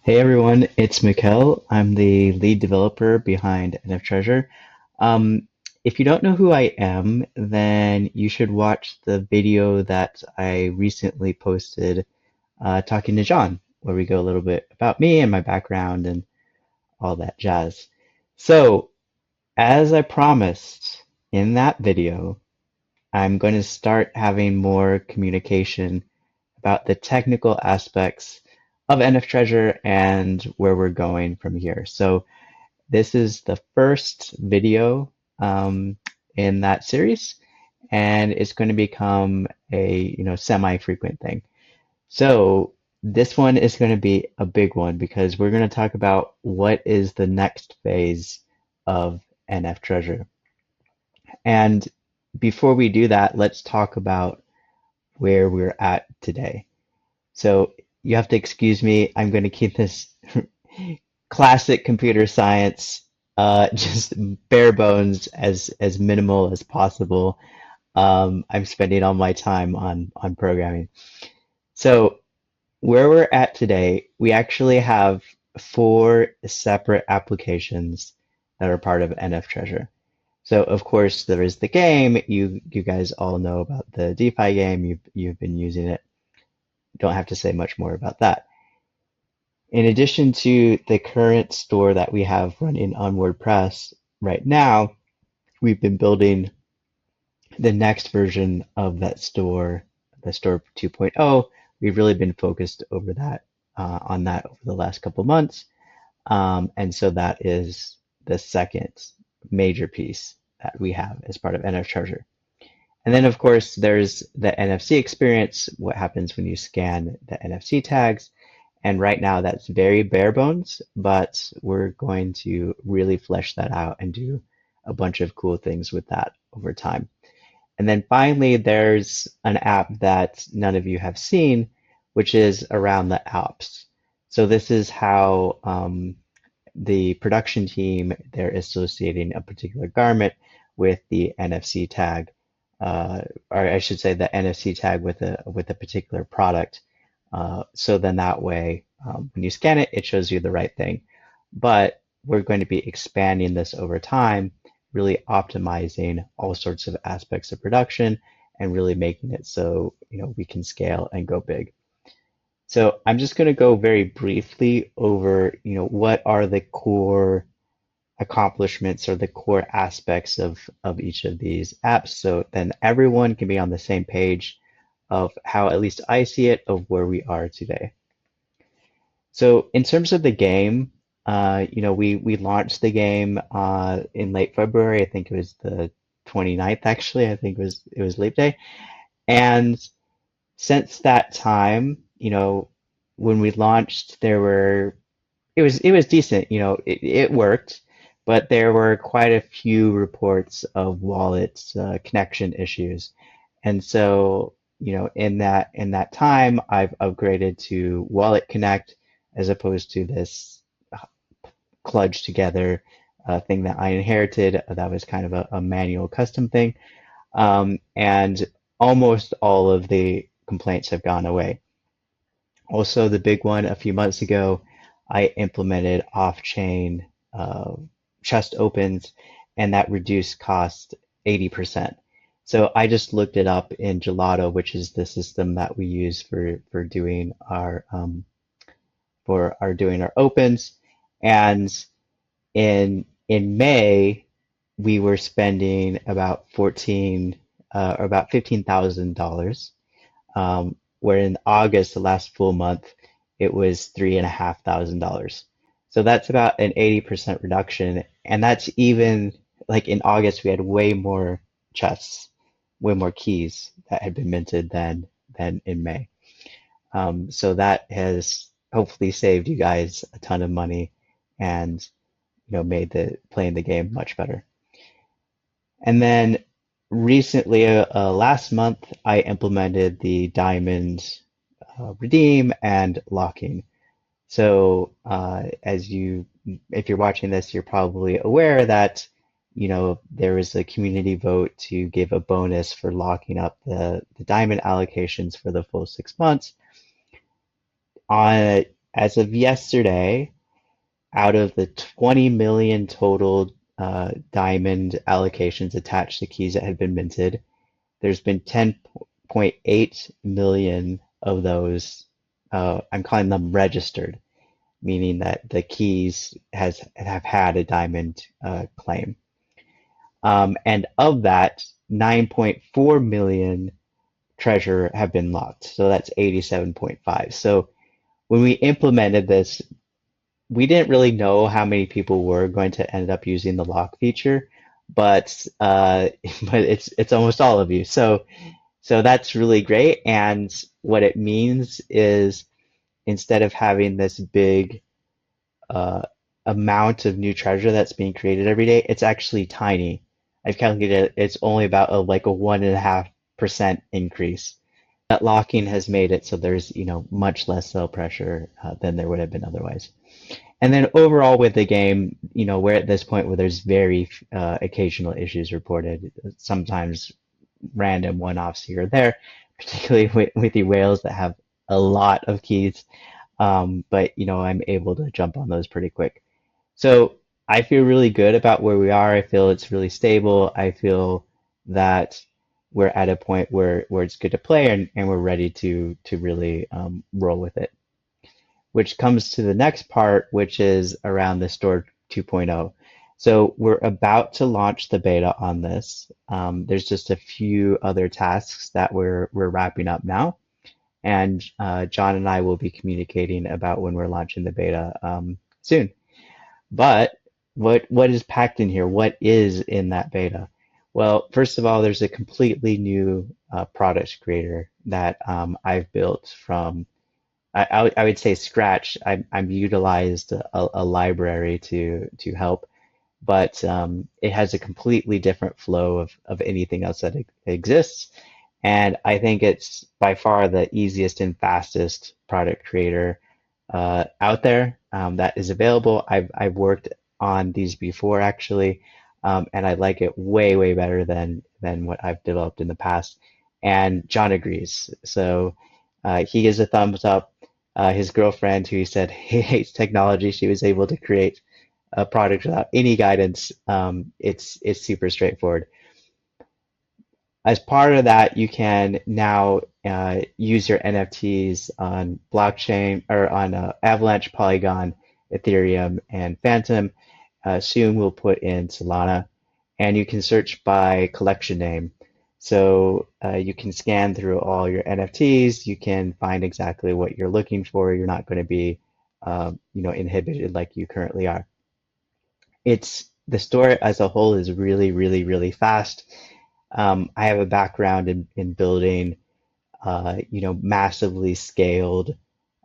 Hey everyone, it's Mikkel. I'm the lead developer behind NFTREASURE. Um, if you don't know who I am, then you should watch the video that I recently posted talking to John, where we go a little bit about me and my background and all that jazz. So, as I promised in that video, I'm going to start having more communication about the technical aspects of NFTREASURE and where we're going from here. So this is the first video in that series, and it's going to become a semi-frequent thing. So this one is going to be a big one because we're going to talk about what is the next phase of NFTREASURE. And before we do that, let's talk about where we're at today. So you have to excuse me. I'm going to keep this classic computer science, just bare bones as minimal as possible. I'm spending all my time on programming. So where we're at today, we actually have four separate applications that are part of NFTreasure. So of course there is the game. You guys all know about the DeFi game. You've been using it. Don't have to say much more about that. In addition to the current store that we have running on WordPress right now, we've been building the next version of that store, the store 2.0. We've really been focused over that on that over the last couple months. And so that is the second major piece that we have as part of NFTreasure. And then, of course, there's the NFC experience, what happens when you scan the NFC tags. And right now, that's very bare bones, but we're going to really flesh that out and do a bunch of cool things with that over time. And then finally, there's an app that none of you have seen, which is around the apps. So this is how the production team, they're associating a particular garment with the NFC tag, or I should say the NFC tag with a particular product. So then that way, when you scan it, it shows you the right thing. But we're going to be expanding this over time, really optimizing all sorts of aspects of production and really making it so, we can scale and go big. So I'm just going to go very briefly over, what are the core accomplishments or the core aspects of each of these apps. So then everyone can be on the same page of how at least I see it of where we are today. So in terms of the game, we launched the game in late February. I think it was the 29th actually. I think it was Leap Day. And since that time, when we launched, it was decent. It worked, but there were quite a few reports of wallet connection issues. And so, in that time, I've upgraded to Wallet Connect as opposed to this kludged together thing that I inherited. That was kind of a manual custom thing. And almost all of the complaints have gone away. Also, the big one a few months ago, I implemented off-chain chest opens, and that reduced cost 80%. So I just looked it up in Gelato, which is the system that we use for doing our opens. And in May, we were spending about 14 or about $15,000, where in August, the last full month, it was $3,500. So that's about an 80% reduction, and that's even like in August we had way more chests, way more keys that had been minted than in May. So that has hopefully saved you guys a ton of money and made the playing the game much better. And then recently, last month, I implemented the diamond redeem and locking. So if you're watching this, you're probably aware that there was a community vote to give a bonus for locking up the diamond allocations for the full 6 months. as of yesterday, out of the 20 million total diamond allocations attached to keys that had been minted, there's been 10.8 million of those. I'm calling them registered, meaning that the keys have had a diamond claim. And of that, 9.4 million treasure have been locked. So that's 87.5. So when we implemented this, we didn't really know how many people were going to end up using the lock feature, but but it's almost all of you. So that's really great. And what it means is instead of having this big uh, amount of new treasure that's being created every day, it's actually tiny. I've calculated it's only about like a 1.5% increase. That locking has made it so there's, much less sell pressure than there would have been otherwise. And then overall with the game, we're at this point where there's very occasional issues reported, sometimes random one-offs here or there, particularly with the whales that have a lot of keys. But I'm able to jump on those pretty quick. So I feel really good about where we are. I feel it's really stable. I feel that we're at a point where it's good to play and we're ready to really roll with it. Which comes to the next part, which is around the store 2.0. So we're about to launch the beta on this. There's just a few other tasks that we're wrapping up now, and John and I will be communicating about when we're launching the beta soon. But what is packed in here? What is in that beta? Well, first of all, there's a completely new product creator that I've built from I would say scratch. I'm utilized a library to help, but it has a completely different flow of anything else that exists. And I think it's by far the easiest and fastest product creator out there that is available. I've worked on these before actually, and I like it way better than what I've developed in the past. And John agrees. So he gives a thumbs up. His girlfriend, who he said he hates technology, she was able to create a product without any guidance. It's super straightforward. As part of that, you can now use your NFTs on blockchain or on Avalanche, Polygon, Ethereum, and Phantom. Soon we'll put in Solana, and you can search by collection name. So you can scan through all your NFTs. You can find exactly what you're looking for. You're not going to be, inhibited like you currently are. It's the store as a whole is really fast. I have a background in building, massively scaled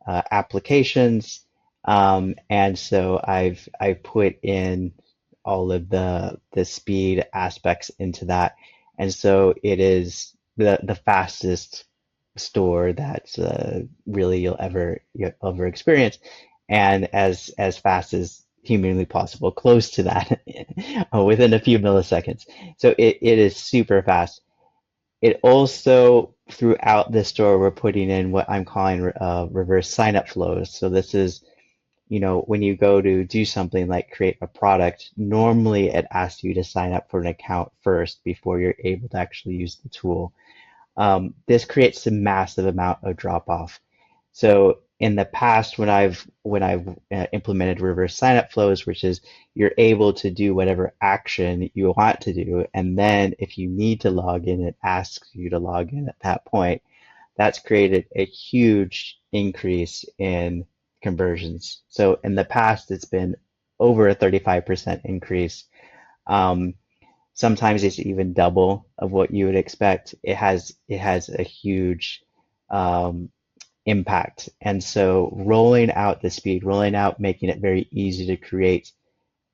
applications, and so I've put in all of the speed aspects into that, and so it is the fastest store that really you'll ever experience, and as fast as humanly possible, close to that, within a few milliseconds. So it is super fast. It also, throughout the store, we're putting in what I'm calling reverse sign-up flows. So this is, when you go to do something like create a product, normally it asks you to sign up for an account first before you're able to actually use the tool. This creates a massive amount of drop-off. So in the past, when I've implemented reverse sign-up flows, which is you're able to do whatever action you want to do, and then if you need to log in, it asks you to log in at that point. That's created a huge increase in conversions. So in the past, it's been over a 35% increase. Um, Sometimes it's even double of what you would expect. It has a huge um, impact. And so rolling out the speed, rolling out, making it very easy to create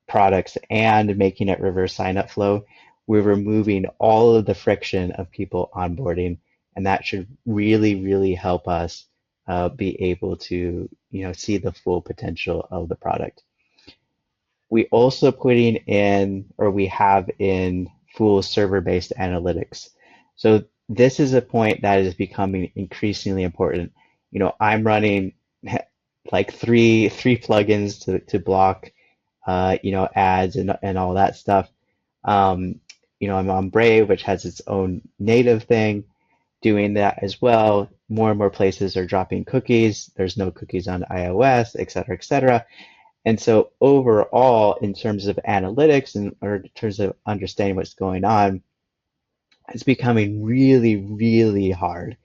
products and making it reverse sign up flow, we're removing all of the friction of people onboarding. And that should really help us be able to, see the full potential of the product. We also putting in, or we have in full server-based analytics. So this is a point that is becoming increasingly important. I'm running like three plugins to block ads and all that stuff. Um, I'm on Brave, which has its own native thing doing that as well. More and more places are dropping cookies. There's no cookies on iOS, et cetera, et cetera. And so overall, in terms of analytics and or in terms of understanding what's going on, it's becoming really, really hard.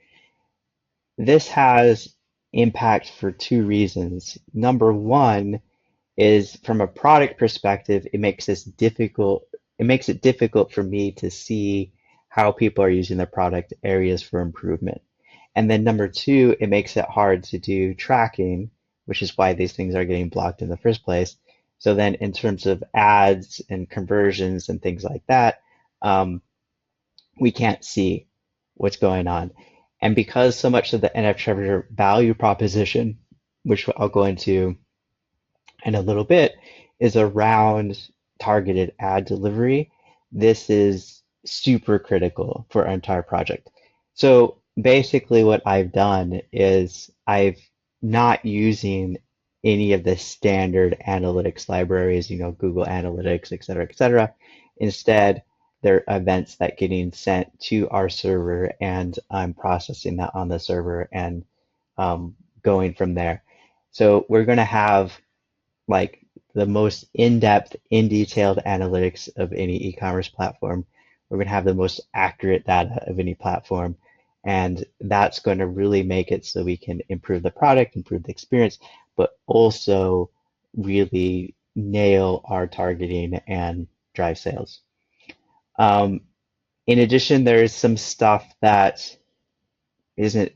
This has impact for two reasons. Number one is from a product perspective, it makes it difficult for me to see how people are using the product, areas for improvement. And then number two, it makes it hard to do tracking, which is why these things are getting blocked in the first place. So then in terms of ads and conversions and things like that, um, we can't see what's going on. And because so much of the NFTREASURE value proposition, which I'll go into in a little bit, is around targeted ad delivery, this is super critical for our entire project. So basically, what I've done is I've not using any of the standard analytics libraries, Google Analytics, et cetera, et cetera. Instead, they're events that getting sent to our server, and I'm processing that on the server and going from there. So we're going to have like the most in-depth, in-detailed analytics of any e-commerce platform. We're going to have the most accurate data of any platform. And that's going to really make it so we can improve the product, improve the experience, but also really nail our targeting and drive sales. Um, in addition, there's some stuff that isn't,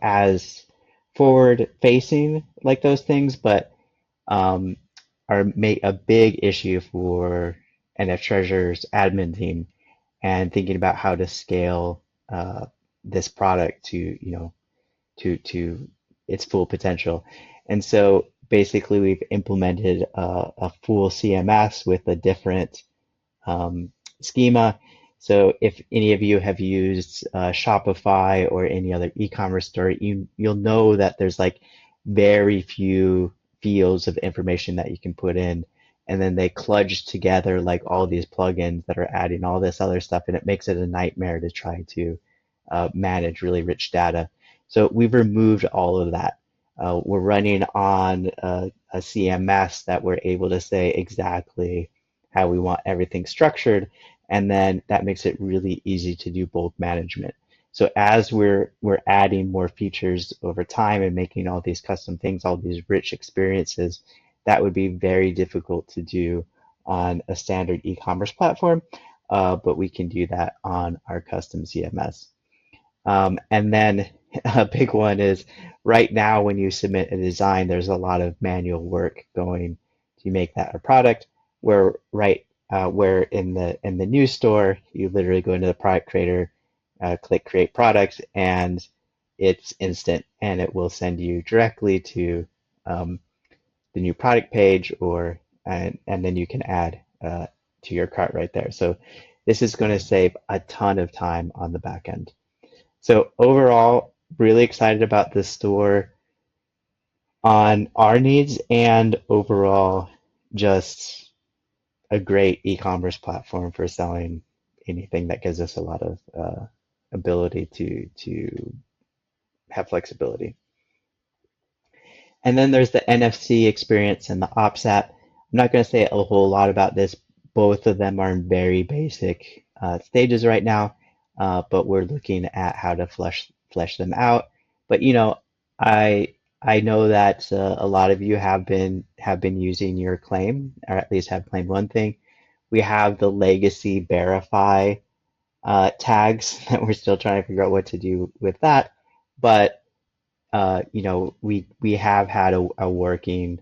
as forward facing like those things, but um, are a big issue for NFTREASURE's admin team and thinking about how to scale this product to to its full potential. And so basically, we've implemented a full CMS with a different schema. So if any of you have used Shopify or any other e-commerce store, you'll know that there's like very few fields of information that you can put in, and then they kludge together like all these plugins that are adding all this other stuff, and it makes it a nightmare to try to manage really rich data. So we've removed all of that. We're running on a CMS that we're able to say exactly how we want everything structured, and then that makes it really easy to do bulk management. So as we're adding more features over time and making all these custom things, all these rich experiences, that would be very difficult to do on a standard e-commerce platform, but we can do that on our custom CMS. And then a big one is right now when you submit a design, there's a lot of manual work going to make that a product. Where in the new store, you literally go into the product creator, click create product, and it's instant, and it will send you directly to um, the new product page, and then you can add to your cart right there. So this is going to save a ton of time on the back end. So overall, really excited about this store on our needs and overall just a great e-commerce platform for selling anything that gives us a lot of ability to have flexibility. And then there's the NFC experience and the Ops app. I'm not going to say a whole lot about this. Both of them are in very basic stages right now, but we're looking at how to flesh them out. But I I know that a lot of you have been using your claim, or at least have claimed one thing. We have the legacy verify tags that we're still trying to figure out what to do with that. But we have had a working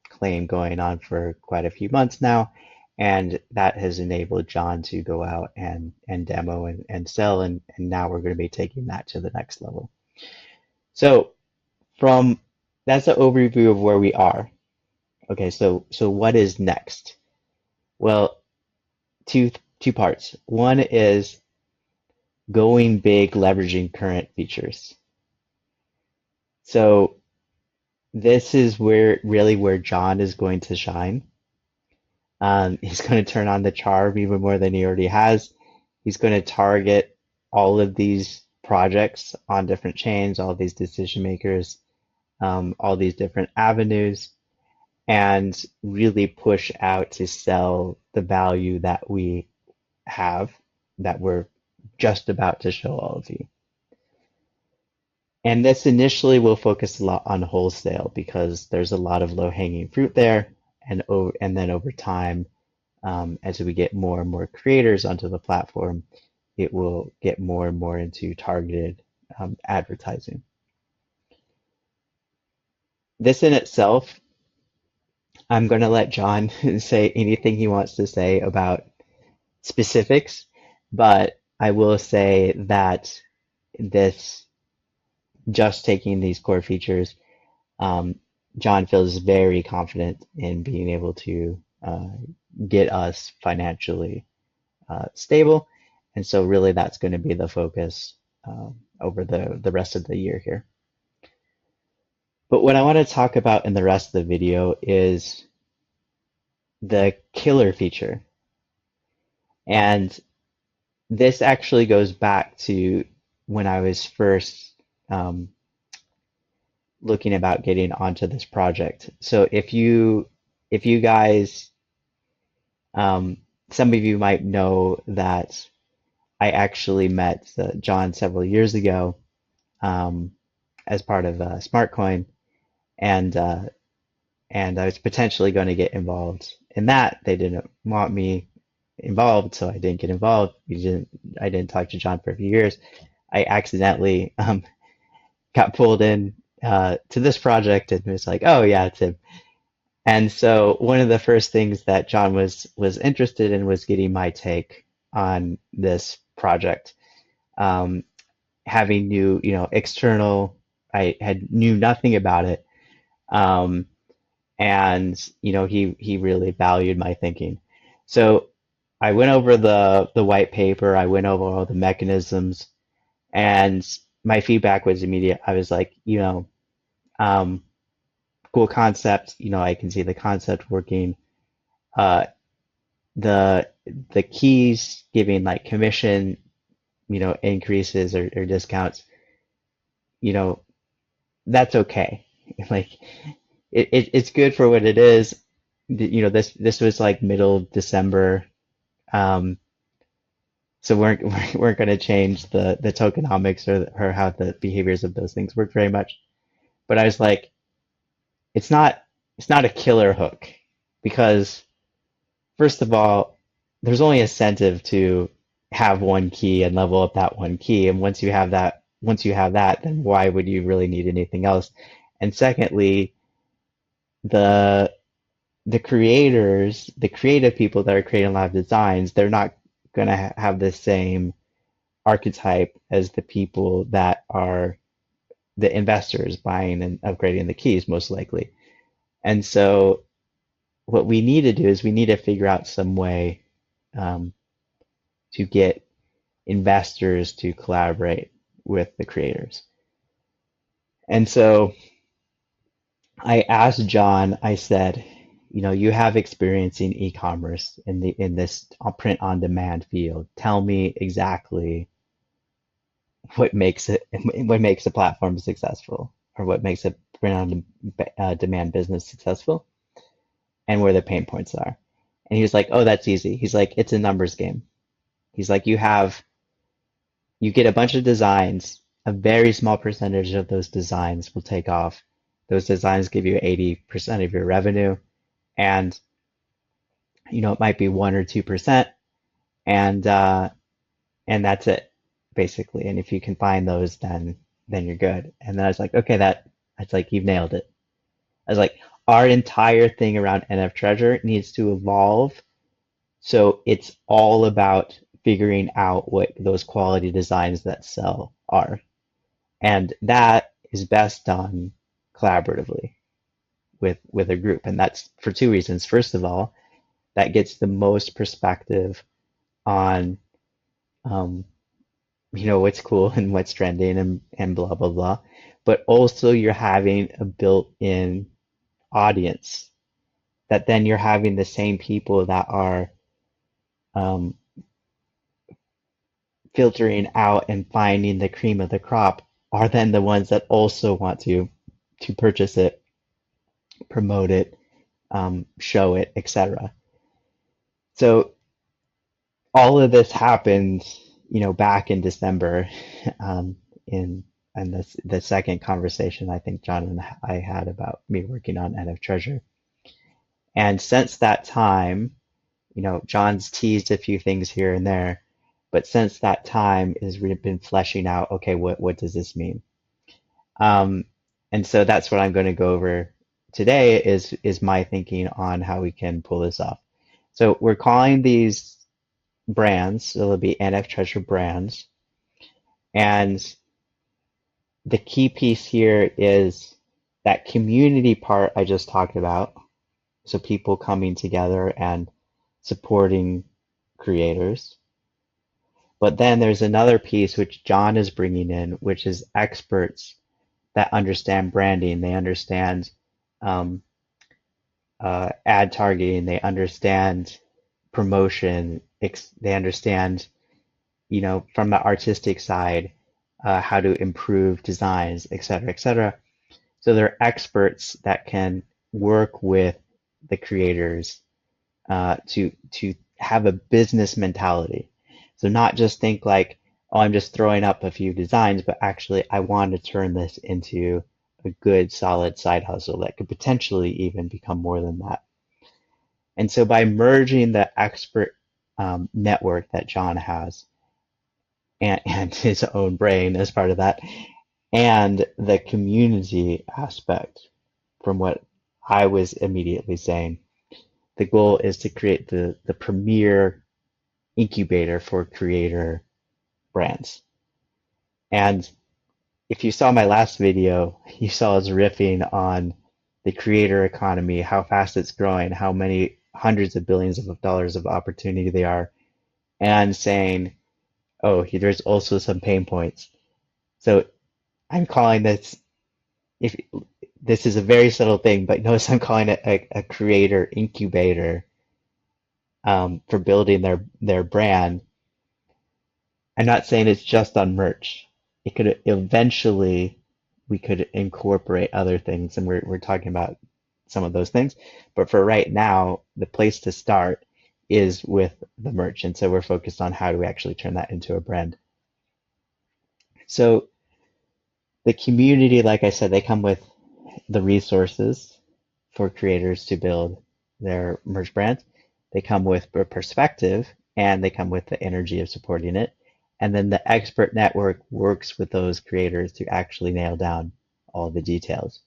claim going on for quite a few months now, and that has enabled John to go out and demo and sell, and now we're going to be taking that to the next level. So from that's an overview of where we are. Okay, so what is next? Well, two parts. One is going big, leveraging current features. So this is where John is going to shine. He's going to turn on the charm even more than he already has. He's going to target all of these projects on different chains, all these decision makers, all these different avenues, and really push out to sell the value that we have, that we're just about to show all of you. And this initially will focus a lot on wholesale because there's a lot of low-hanging fruit there, and then over time, as we get more and more creators onto the platform, it will get more and more into targeted advertising. This in itself, I'm going to let John say anything he wants to say about specifics, but I will say that this, just taking these core features, um, John feels very confident in being able to get us financially stable. And so really that's going to be the focus over the rest of the year here. But what I want to talk about in the rest of the video is the killer feature. And this actually goes back to when I was first um, looking about getting onto this project. So if you guys, um, some of you might know that I actually met John several years ago, um, as part of SmartCoin, and and I was potentially going to get involved in that. They didn't want me involved, so I didn't get involved. I didn't talk to John for a few years. I accidentally got pulled in to this project, and it was like, oh yeah, it's him. And so one of the first things that John was interested in was getting my take on this project. Um, Having new, external, I had knew nothing about it. Um, and he really valued my thinking. So I went over the white paper, I went over all the mechanisms, and my feedback was immediate. I was like, um, cool concept. I can see the concept working. Uh, the the keys giving like commission, increases or discounts, you know, that's okay. Like it's good for what it is. This was like middle December, um, so weren't going to change the tokenomics or how the behaviors of those things work very much. But I was like, it's not it's not a killer hook because first of all, there's only incentive to have one key and level up that one key, and once you have that, then why would you really need anything else? And secondly, the the creators, the creative people that are creating a lot of designs, they're not going to have the same archetype as the people that are the investors buying and upgrading the keys, most likely. And so, what we need to do is we need to figure out some way um, to get investors to collaborate with the creators. And so, I asked John, I said, you have experience in e-commerce in this print on demand field. Tell me exactly what makes a platform successful, or what makes a print on demand business successful, and where the pain points are. And he was like, "Oh, that's easy." He's like, "It's a numbers game." He's like, you get a bunch of designs, a very small percentage of those designs will take off. Those designs give you 80% of your revenue, and it might be 1 or 2%, and and that's it, basically. And if you can find those, then you're good. And then I was like, okay, that's like you've nailed it. I was like, our entire thing around NF Treasure needs to evolve, so it's all about figuring out what those quality designs that sell are. And that is best done collaboratively with a group. And that's for two reasons. First of all, that gets the most perspective on um, what's cool and what's trending and blah blah blah, but also you're having a built-in audience that then you're having the same people that are um, filtering out and finding the cream of the crop are then the ones that also want to purchase it, promote it, show it, etc. So all of this happened, back in December, um, in the second conversation I think John and I had about me working on NFTREASURE. And since that time, John's teased a few things here and there, but since that time is we've been fleshing out, okay, what does this mean? Um, and so that's what I'm going to go over today is my thinking on how we can pull this off. So we're calling these brands, so it'll be NFTREASURE brands, and the key piece here is that community part I just talked about. So people coming together and supporting creators. But then there's another piece which John is bringing in, which is experts that understand branding. They understand um, ad targeting. They understand promotion. They understand, from the artistic side, how to improve designs, et cetera, et cetera. So they're experts that can work with the creators to have a business mentality. So not just think like, oh, I'm just throwing up a few designs, but actually I want to turn this into a good, solid side hustle that could potentially even become more than that. And so by merging the expert network that John has and his own brain as part of that, and the community aspect from what I was immediately saying, the goal is to create the premier incubator for creator brands. And if you saw my last video, you saw us riffing on the creator economy, how fast it's growing, how many hundreds of billions of dollars of opportunity they are, and saying, oh, there's also some pain points. So I'm calling this, if this is a very subtle thing, but notice I'm calling it a creator incubator for building their brand. I'm not saying it's just on merch. It could eventually we could incorporate other things, and we're talking about some of those things. But for right now, the place to start is with the merch, and so we're focused on how do we actually turn that into a brand. So the community, like I said, they come with the resources for creators to build their merch brand. They come with a perspective and they come with the energy of supporting it. And then the expert network works with those creators to actually nail down all the details.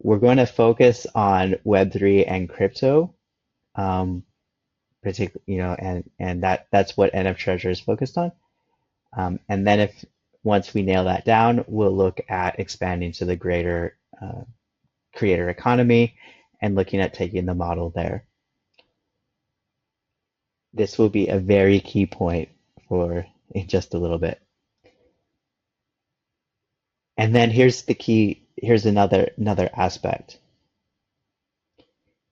We're going to focus on Web3 and crypto, particularly, and that's what NFTREASURE is focused on. And then if once we nail that down, we'll look at expanding to the greater creator economy and looking at taking the model there. This will be a very key point for in just a little bit. And then here's the key, here's another aspect.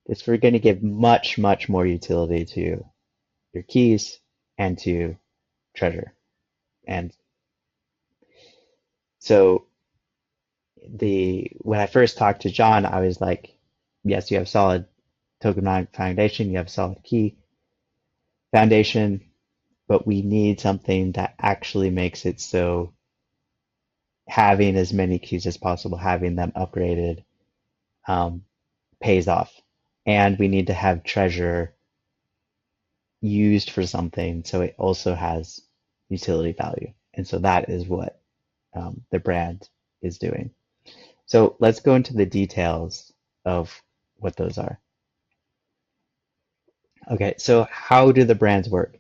Is we're going to give much, much more utility to your keys and to treasure. And so when I first talked to John, I was like, yes, you have solid token foundation, you have solid key foundation, but we need something that actually makes it so having as many keys as possible, having them upgraded, um, pays off. And we need to have treasure used for something so it also has utility value. And so that is what the brand is doing. So let's go into the details of what those are. Okay, so how do the brands work?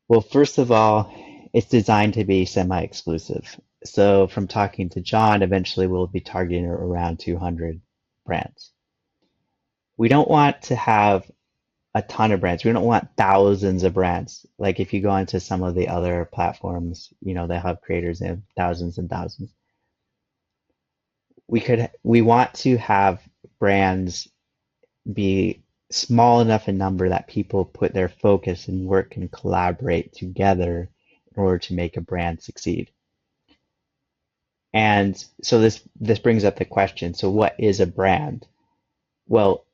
Well, first of all, it's designed to be semi-exclusive. So from talking to John, eventually we'll be targeting around 200 brands. We don't want to have a ton of brands. We don't want thousands of brands. Like if you go onto some of the other platforms, they have creators in thousands and thousands. We want to have brands be small enough in number that people put their focus and work and collaborate together in order to make a brand succeed. And so this brings up the question, so what is a brand? Well,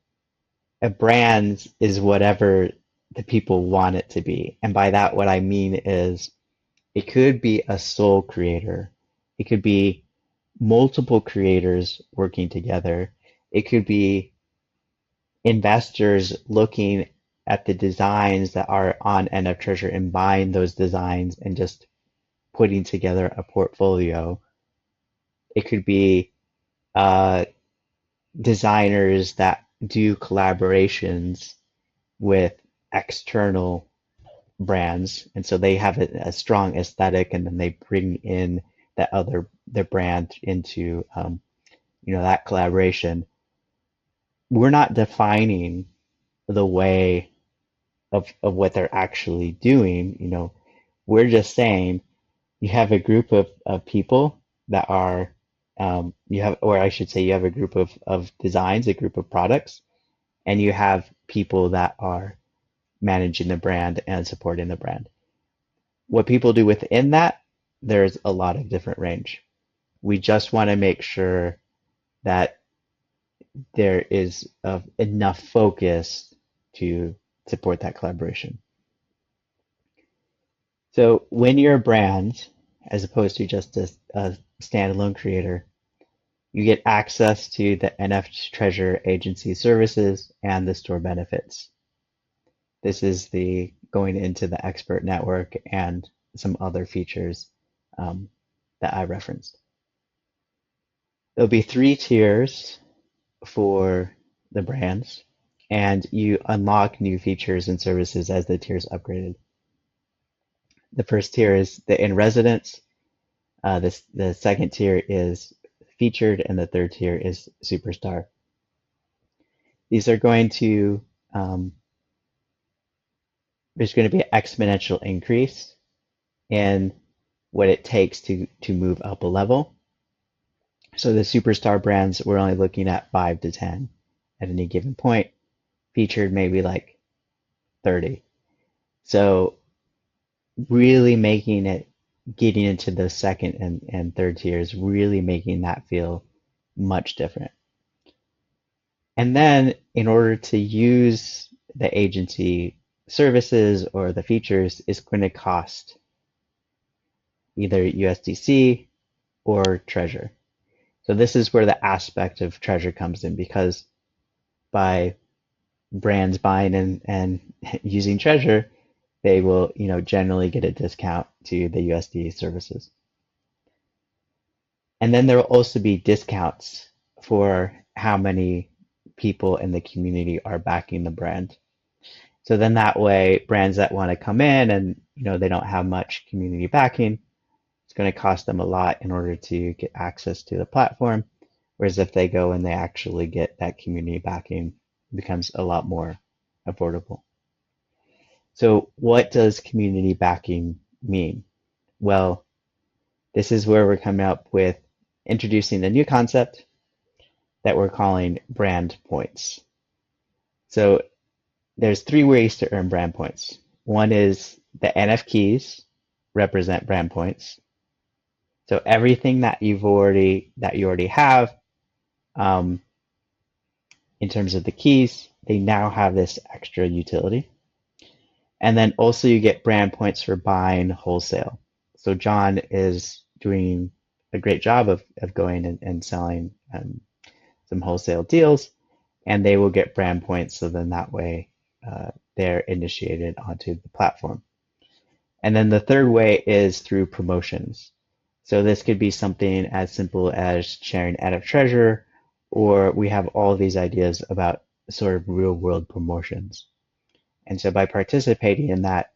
a brand is whatever the people want it to be. And by that, what I mean is it could be a sole creator. It could be multiple creators working together. It could be investors looking at the designs that are on NFTREASURE and buying those designs and just putting together a portfolio. It could be uh, designers that do collaborations with external brands, and so they have a strong aesthetic, and then they bring in their brand into that collaboration. We're not defining the way of what they're actually doing. We're just saying you have a group of people that are you have, or I should say, you have a group of designs, a group of products, and you have people that are managing the brand and supporting the brand. What people do within that, there's a lot of different range. We just want to make sure that there is enough focus to support that collaboration. So when you're a brand, as opposed to just a standalone creator, you get access to the NFTREASURE agency services and the store benefits. This is the going into the expert network and some other features um, that I referenced. There'll be 3 tiers for the brands, and you unlock new features and services as the tiers upgraded. The first tier is the in residence. The second tier is featured, and the third tier is superstar. These are going to there's going to be an exponential increase in what it takes to move up a level. So the superstar brands, we're only looking at 5 to 10 at any given point. Featured maybe like 30. So really making it, getting into the second and third tiers, really making that feel much different. And then in order to use the agency services or the features, it's going to cost either USDC or Treasure. So this is where the aspect of Treasure comes in, because by brands buying and using Treasure, they will, generally get a discount to the USD services. And then there will also be discounts for how many people in the community are backing the brand. So then that way, brands that want to come in and, they don't have much community backing, it's going to cost them a lot in order to get access to the platform. Whereas if they go and they actually get that community backing, it becomes a lot more affordable. So what does community backing mean? Well, this is where we're coming up with introducing a new concept that we're calling brand points. So there's 3 ways to earn brand points. One is the NF keys represent brand points. So everything that you already have, in terms of the keys, they now have this extra utility. And then also you get brand points for buying wholesale. So John is doing a great job of going and selling some wholesale deals, and they will get brand points. So then that way they're initiated onto the platform. And then the third way is through promotions. So this could be something as simple as sharing NFTREASURE, or we have all these ideas about sort of real world promotions. And so by participating in that,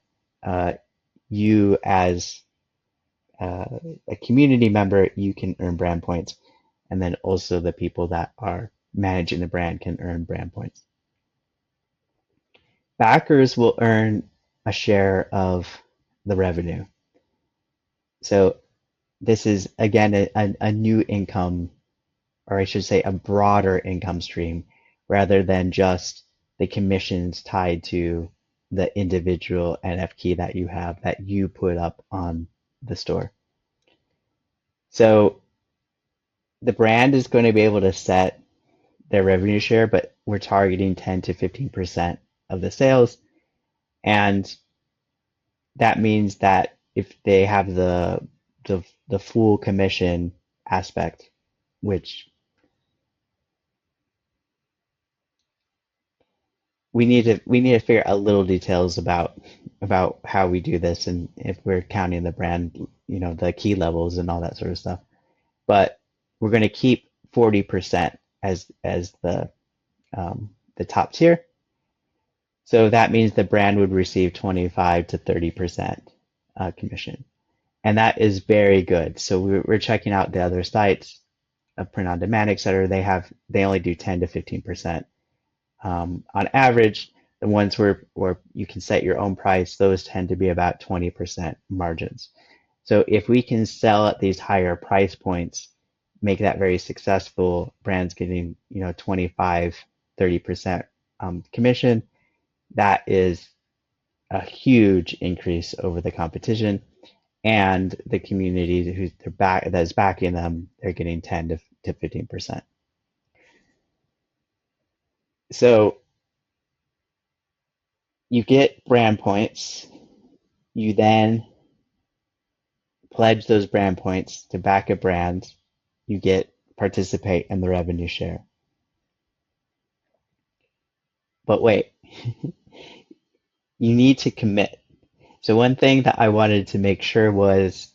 you as a community member, you can earn brand points. And then also the people that are managing the brand can earn brand points. Backers will earn a share of the revenue. So this is again a new income, or I should say a broader income stream, rather than just the commissions tied to the individual NFT that you have that you put up on the store. So the brand is going to be able to set their revenue share, but we're targeting 10 to 15% of the sales. And that means that if they have the full commission aspect, which we need to figure out little details about how we do this and if we're counting the brand, the key levels and all that sort of stuff. But we're going to keep 40% as the top tier. So that means the brand would receive 25 to 30% commission. And that is very good. So we're checking out the other sites, print on demand, et cetera. They only do 10 to 15%. On average, the ones where you can set your own price, those tend to be about 20% margins. So if we can sell at these higher price points, make that very successful, brands getting 25, 30% commission, that is a huge increase over the competition. And the community that is backing them, they're getting 10 to 15%. So you get brand points. You then pledge those brand points to back a brand. You get participate in the revenue share. But wait, you need to commit. So one thing that I wanted to make sure was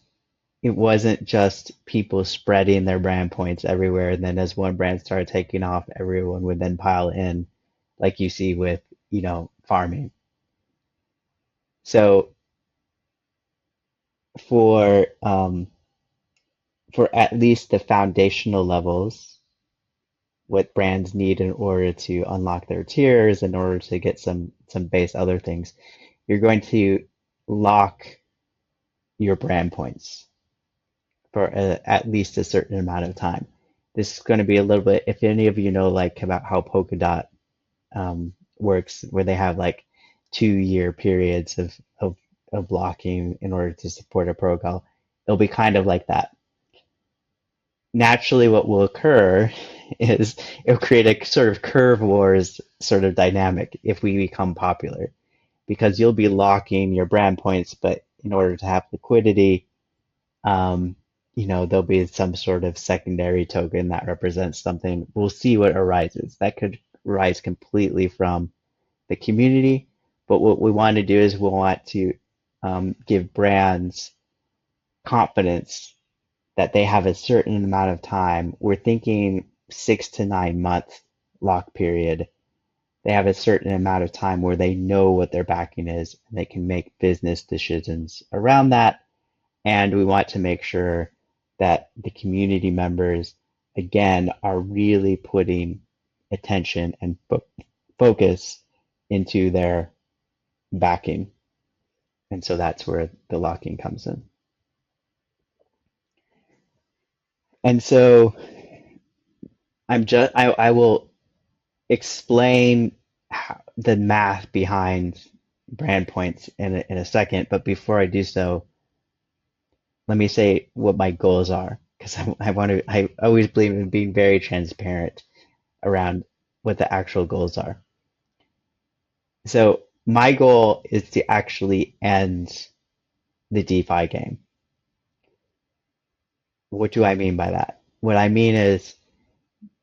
it wasn't just people spreading their brand points everywhere, and then as one brand started taking off, everyone would then pile in, like you see with, farming. So for for at least the foundational levels, what brands need in order to unlock their tiers, in order to get some base other things, you're going to lock your brand points for at least a certain amount of time. This is going to be a little bit, if any of you know like about how Polkadot works, where they have like 2 year periods of locking in order to support a protocol, it'll be kind of like that. Naturally, what will occur is it'll create a sort of curve wars sort of dynamic if we become popular, because you'll be locking your brand points, but in order to have liquidity, um, there'll be some sort of secondary token that represents something. We'll see what arises. That could rise completely from the community, but what we want to do is we want to give brands confidence that they have a certain amount of time. We're thinking 6 to 9 month lock period. They have a certain amount of time where they know what their backing is and they can make business decisions around that. And we want to make sure that the community members, again, are really putting attention and focus into their backing. And so that's where the locking comes in. And so I will explain the math behind brand points in a second, but before I do so, let me say what my goals are, because I always believe in being very transparent around what the actual goals are. So my goal is to actually end the DeFi game. What do I mean by that? What I mean is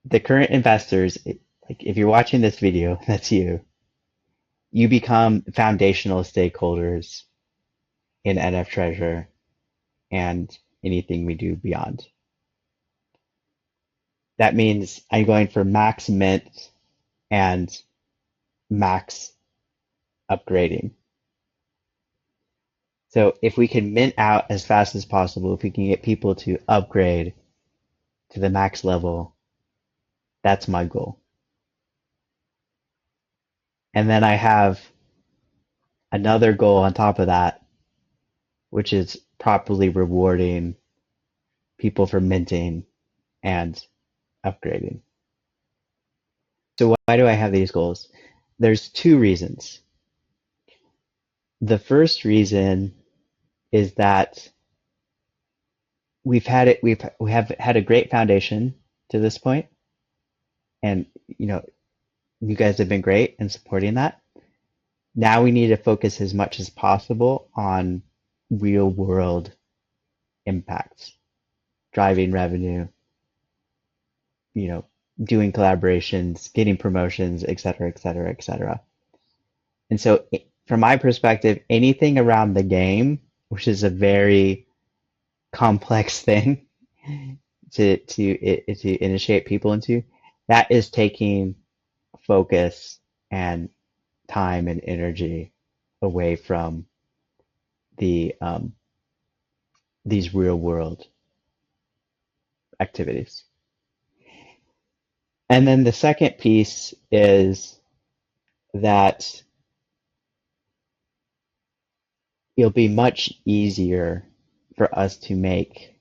the current investors, like if you're watching this video, that's you become foundational stakeholders in NFTREASURE and anything we do beyond. That means I'm going for max mint and max upgrading. So if we can mint out as fast as possible, if we can get people to upgrade to the max level, that's my goal. And then I have another goal on top of that, which is properly rewarding people for minting and upgrading. So why do I have these goals? There's two reasons. The first reason is that we have had a great foundation to this point, and you know, you guys have been great in supporting that. Now we need to focus as much as possible on real world impacts, driving revenue, you know, doing collaborations, getting promotions, et cetera, et cetera, et cetera. And so, from my perspective, anything around the game, which is a very complex thing to initiate people into, that is taking focus and time and energy away from the these real world activities. And then the second piece is that it'll be much easier for us to make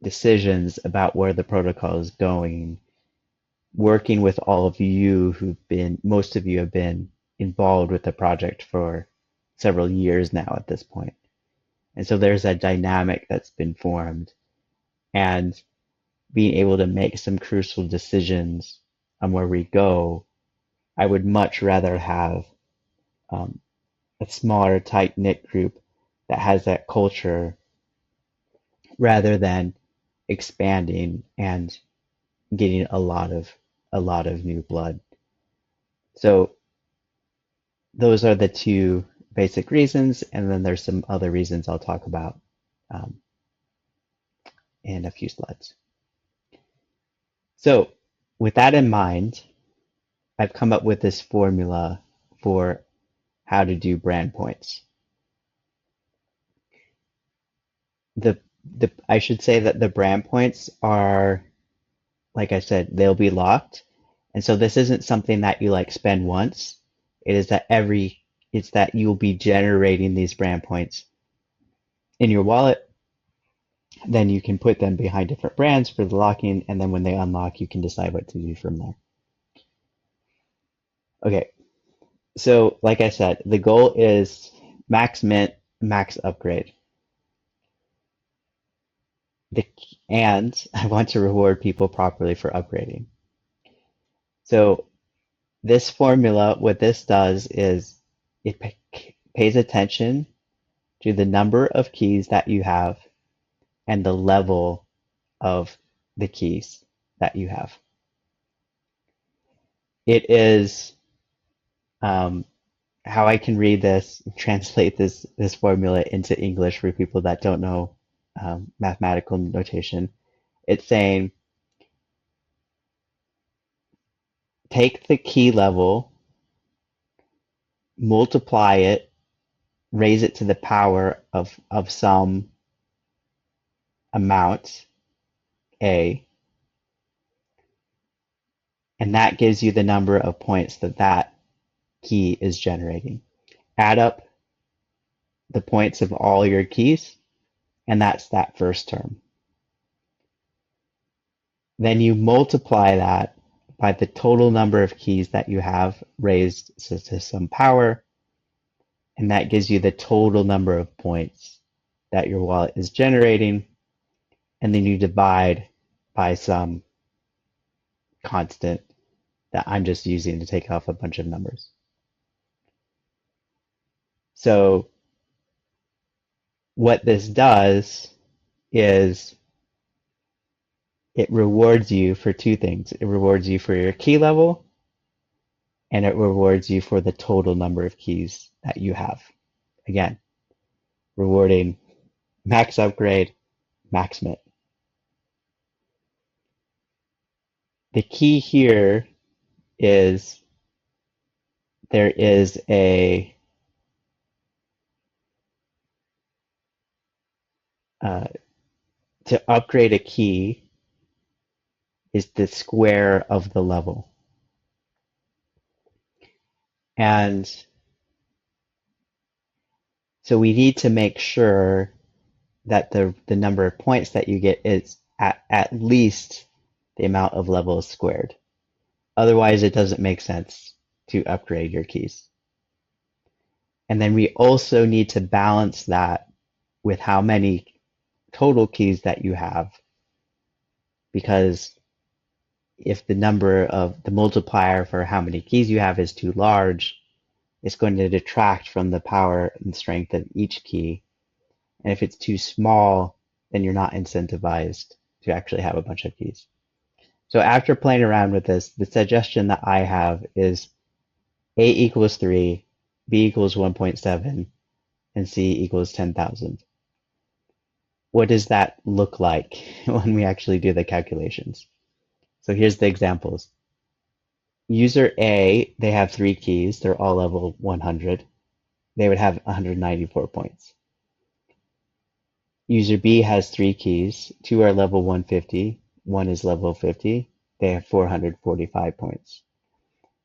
decisions about where the protocol is going, working with all of you most of you have been involved with the project for several years now at this point. And so there's a dynamic that's been formed, and being able to make some crucial decisions on where we go. I would much rather have um, a smaller, tight knit group that has that culture rather than expanding and getting a lot of new blood. So those are the two basic reasons, and then there's some other reasons I'll talk about um, in a few slides. So with that in mind, I've come up with this formula for how to do brand points. The I should say that the brand points are, like I said, they'll be locked. And so this isn't something that you like spend once. It is that it's that you'll be generating these brand points in your wallet. Then you can put them behind different brands for the locking, and then when they unlock, you can decide what to do from there. Okay, so like I said, the goal is max mint, max upgrade. The, and I want to reward people properly for upgrading. So this formula, what this does is it pays attention to the number of keys that you have and the level of the keys that you have. It is how I can read this, translate this formula into English for people that don't know mathematical notation. It's saying take the key level, multiply it, raise it to the power of some amount, A, and that gives you the number of points that that key is generating. Add up the points of all your keys, and that's that first term. Then you multiply that by the total number of keys that you have raised to some power, and that gives you the total number of points that your wallet is generating, and then you divide by some constant that I'm just using to take off a bunch of numbers. So what this does is it rewards you for two things. It rewards you for your key level, and it rewards you for the total number of keys that you have. Again, rewarding max upgrade, max mint. The key here is there is uh, to upgrade a key is the square of the level. And So we need to make sure that the number of points that you get is at least the amount of levels squared. Otherwise, it doesn't make sense to upgrade your keys. And then we also need to balance that with how many total keys that you have, because if the number of the multiplier for how many keys you have is too large, it's going to detract from the power and strength of each key. And if it's too small, then you're not incentivized to actually have a bunch of keys. So after playing around with this, the suggestion that I have is A equals 3, B equals 1.7, and C equals 10,000. What does that look like when we actually do the calculations? So here's the examples. User A, they have 3 keys. They're all level 100. They would have 194 points. User B has 3 keys. 2 are level 150. 1 is level 50. They have 445 points.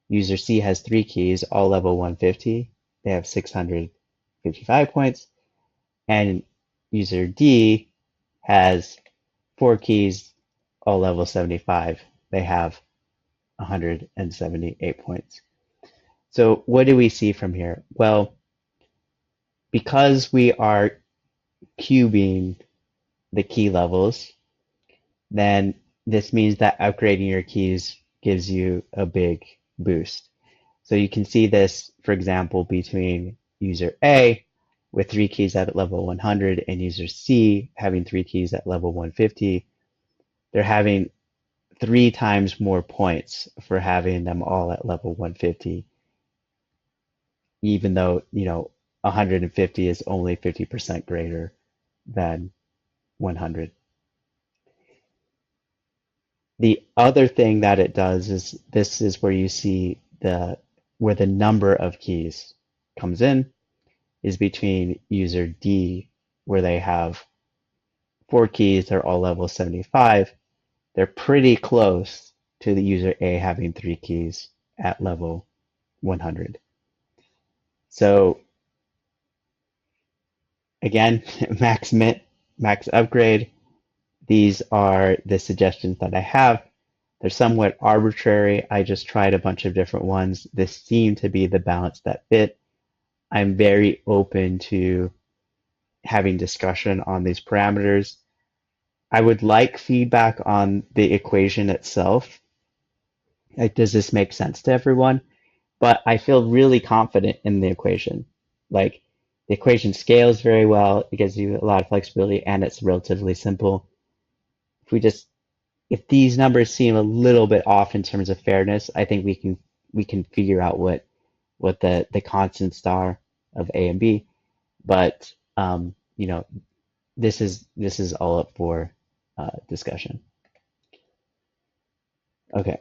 User C has 3 keys, all level 150. They have 655 points. And user D has 4 keys, all level 75. They have 178 points. So what do we see from here? Well, because we are cubing the key levels, then this means that upgrading your keys gives you a big boost. So you can see this, for example, between user A with 3 keys at level 100 and user C having 3 keys at level 150. They're having 3 times more points for having them all at level 150, even though, 150 is only 50% greater than 100. The other thing that it does is this is where you see where the number of keys comes in is between user D, where they have 4 keys, they're all level 75. They're pretty close to the user A having 3 keys at level 100. So again, max mint, max upgrade. These are the suggestions that I have. They're somewhat arbitrary. I just tried a bunch of different ones. This seemed to be the balance that fit. I'm very open to having discussion on these parameters. I would like feedback on the equation itself. Like, does this make sense to everyone? But I feel really confident in the equation. Like, the equation scales very well. It gives you a lot of flexibility, and it's relatively simple. If we just if these numbers seem a little bit off in terms of fairness, I think we can figure out what the constants are of A and B. But this is all up for discussion. Okay,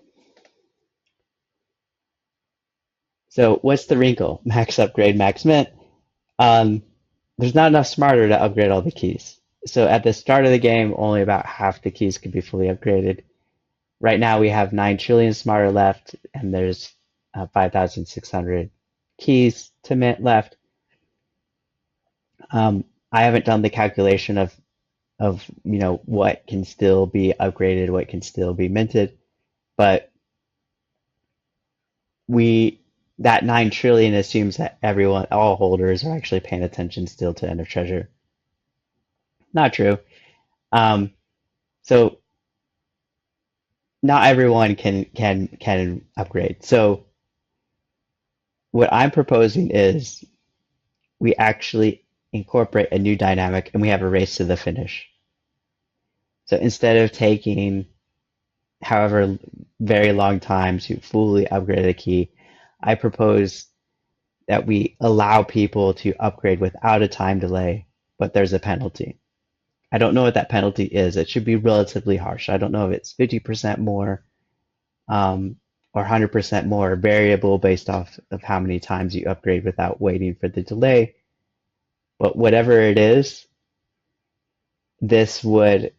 so what's the wrinkle? Max upgrade, max mint. Um, there's not enough smarter to upgrade all the keys. So at the start of the game, only about half the keys could be fully upgraded. Right now we have 9 trillion smarter left, and there's 5,600 keys to mint left. I haven't done the calculation of what can still be upgraded, what can still be minted, but we that 9 trillion assumes that all holders are actually paying attention still to End of Treasure. Not true. Um, so not everyone can upgrade. So what I'm proposing is we actually incorporate a new dynamic and we have a race to the finish. So instead of taking however very long time to fully upgrade a key, I propose that we allow people to upgrade without a time delay, but there's a penalty. I don't know what that penalty is. It should be relatively harsh. I don't know if it's 50% more or 100% more, variable based off of how many times you upgrade without waiting for the delay. But whatever it is, this would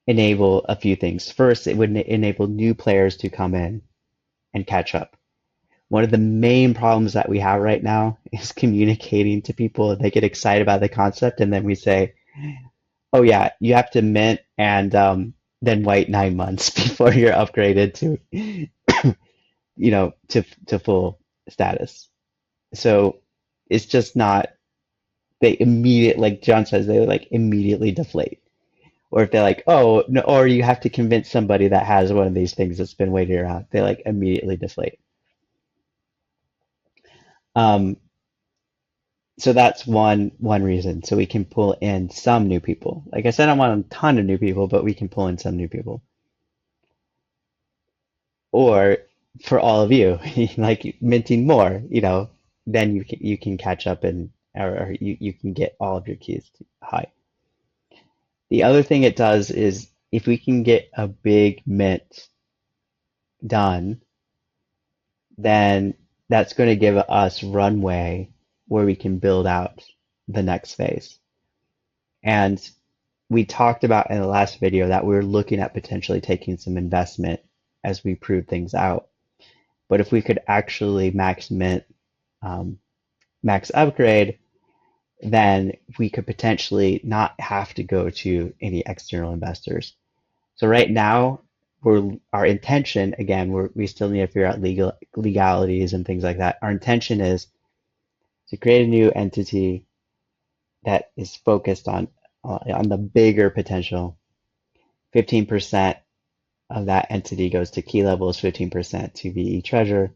enable a few things. First, it would enable new players to come in and catch up. One of the main problems that we have right now is communicating to people. They get excited about the concept, and then we say, "Oh yeah, you have to mint and then wait 9 months before you're upgraded to, to full status." So it's just not. They immediate, like John says, they like immediately deflate. Or if they're like, "Oh no," or you have to convince somebody that has one of these things that's been waiting around, they like immediately deflate. Um, So that's one reason. So we can pull in some new people. Like I said, I want a ton of new people, but we can pull in some new people. Or for all of you, like minting more, then you can catch up and or you can get all of your keys high. The other thing it does is if we can get a big mint done, then that's going to give us runway where we can build out the next phase. And we talked about in the last video that we were looking at potentially taking some investment as we prove things out. But if we could actually max mint, um, max upgrade, then we could potentially not have to go to any external investors. So right now, our intention, again, we still need to figure out legalities and things like that. Our intention is to create a new entity that is focused on the bigger potential. 15% of that entity goes to key levels, 15% to VE treasure.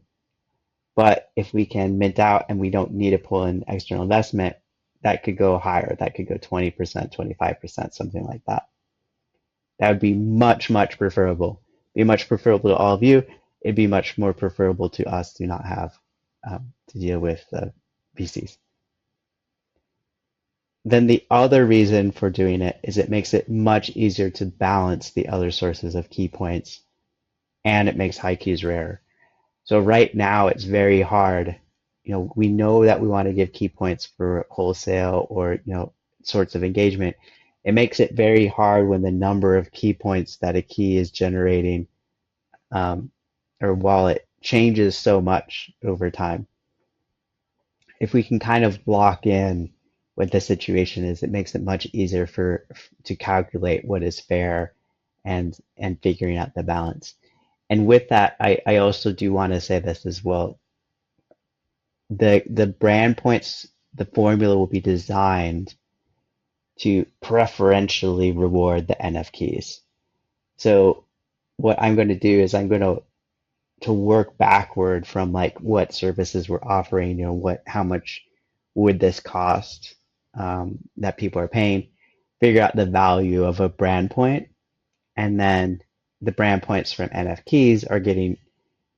But if we can mint out and we don't need to pull in external investment, that could go higher. That could go 20%, 25%, something like that. That would be much, much preferable. Be much preferable to all of you. It'd be much more preferable to us to not have to deal with VCs. Then the other reason for doing it is it makes it much easier to balance the other sources of key points, and it makes high keys rare. So right now it's very hard. We know that we want to give key points for wholesale or, sorts of engagement. It makes it very hard when the number of key points that a key is generating um, or wallet changes so much over time. If we can kind of lock in what the situation is, it makes it much easier to calculate what is fair and figuring out the balance. And with that, I also do want to say this as well. The brand points, the formula will be designed to preferentially reward the NF keys. So what I'm going to do is I'm going to work backward from like what services we're offering, how much would this cost that people are paying, figure out the value of a brand point, and then the brand points from NF keys are getting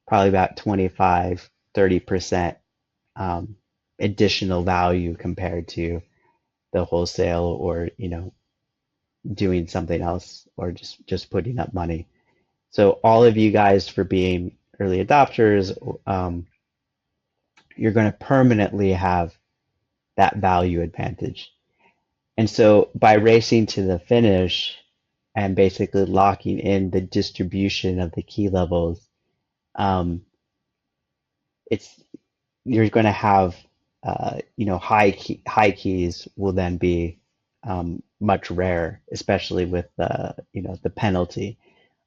probably about 25, 30% additional value compared to the wholesale or doing something else or just putting up money. So all of you guys for being early adopters, you're going to permanently have that value advantage. And so by racing to the finish and basically locking in the distribution of the key levels, um, it's you're going to have high keys will then be much rarer, especially with the penalty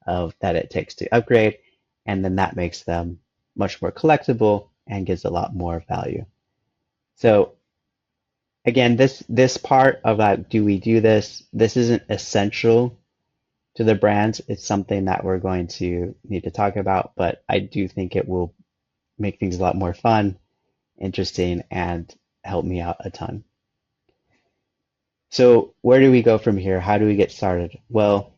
of that it takes to upgrade, and then that makes them much more collectible and gives a lot more value. So again, this part of that, do we do this? This isn't essential to the brands. It's something that we're going to need to talk about, but I do think it will make things a lot more fun, interesting, and help me out a ton. So where do we go from here? How do we get started? Well,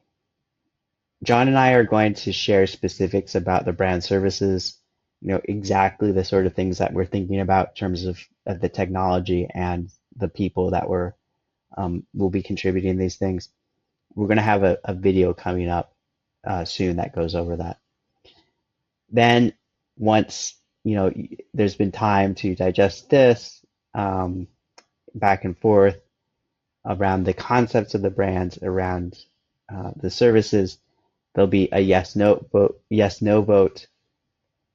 John and I are going to share specifics about the brand services, exactly the sort of things that we're thinking about in terms of the technology and the people that will be contributing these things. We're going to have a video coming up soon that goes over that. Then once, there's been time to digest this back and forth around the concepts of the brands, around the services, there'll be a yes no vote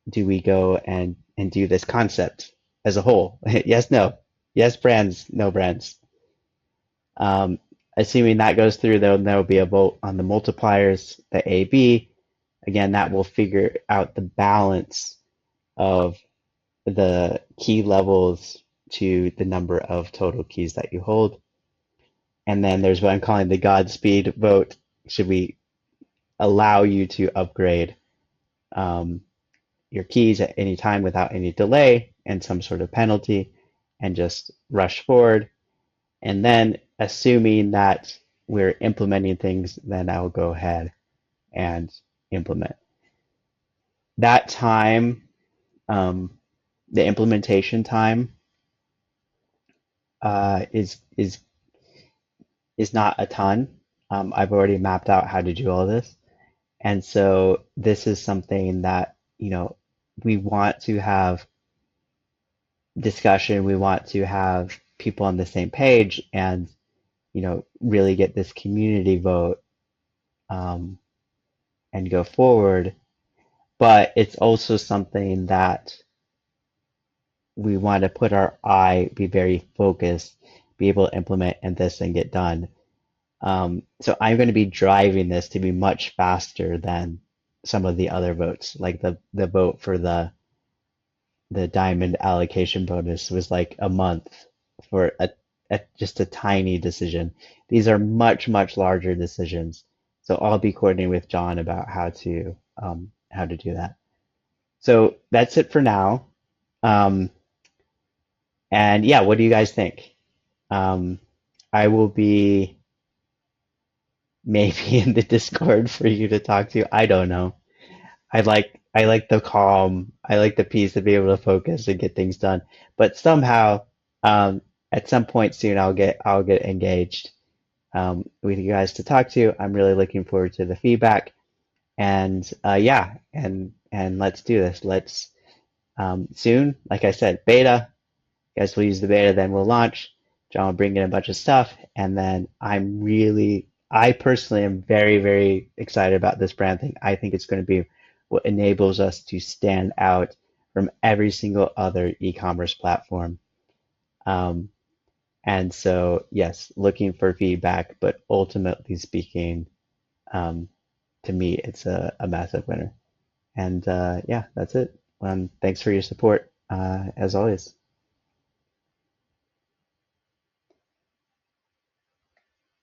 do we go and do this concept as a whole? Yes, no. Yes, brands, no brands. Um, Assuming that goes through, there will be a vote on the multipliers, the AB. Again, that will figure out the balance of the key levels to the number of total keys that you hold. And then there's what I'm calling the Godspeed vote. Should we allow you to upgrade um, your keys at any time without any delay and some sort of penalty and just rush forward? And then, assuming that we're implementing things, then I'll go ahead and implement. That time, um, the implementation time, is not a ton. I've already mapped out how to do all this. And so this is something that, we want to have discussion, we want to have people on the same page and, really get this community vote um, and go forward. But it's also something that we want to put our eye, be very focused, be able to implement and this and get done. So I'm going to be driving this to be much faster than some of the other votes. Like the vote for the diamond allocation bonus was like a month for a just a tiny decision. These are much, much larger decisions. So I'll be coordinating with John about how to do that. So that's it for now. Um, and yeah, what do you guys think? Um, I will be maybe in the Discord for you to talk to. I don't know. I like the calm. I like the peace to be able to focus and get things done. But somehow, at some point soon, I'll get engaged with you guys to talk to. I'm really looking forward to the feedback. And yeah, and let's do this. Let's soon, like I said, beta. You guys will use the beta, then we'll launch. John will bring in a bunch of stuff, and then I personally am very, very excited about this brand thing. I think it's going to be what enables us to stand out from every single other e-commerce platform. Um, and so, yes, looking for feedback, but ultimately speaking, um, to me, it's a massive winner. And yeah, that's it. Thanks for your support, as always.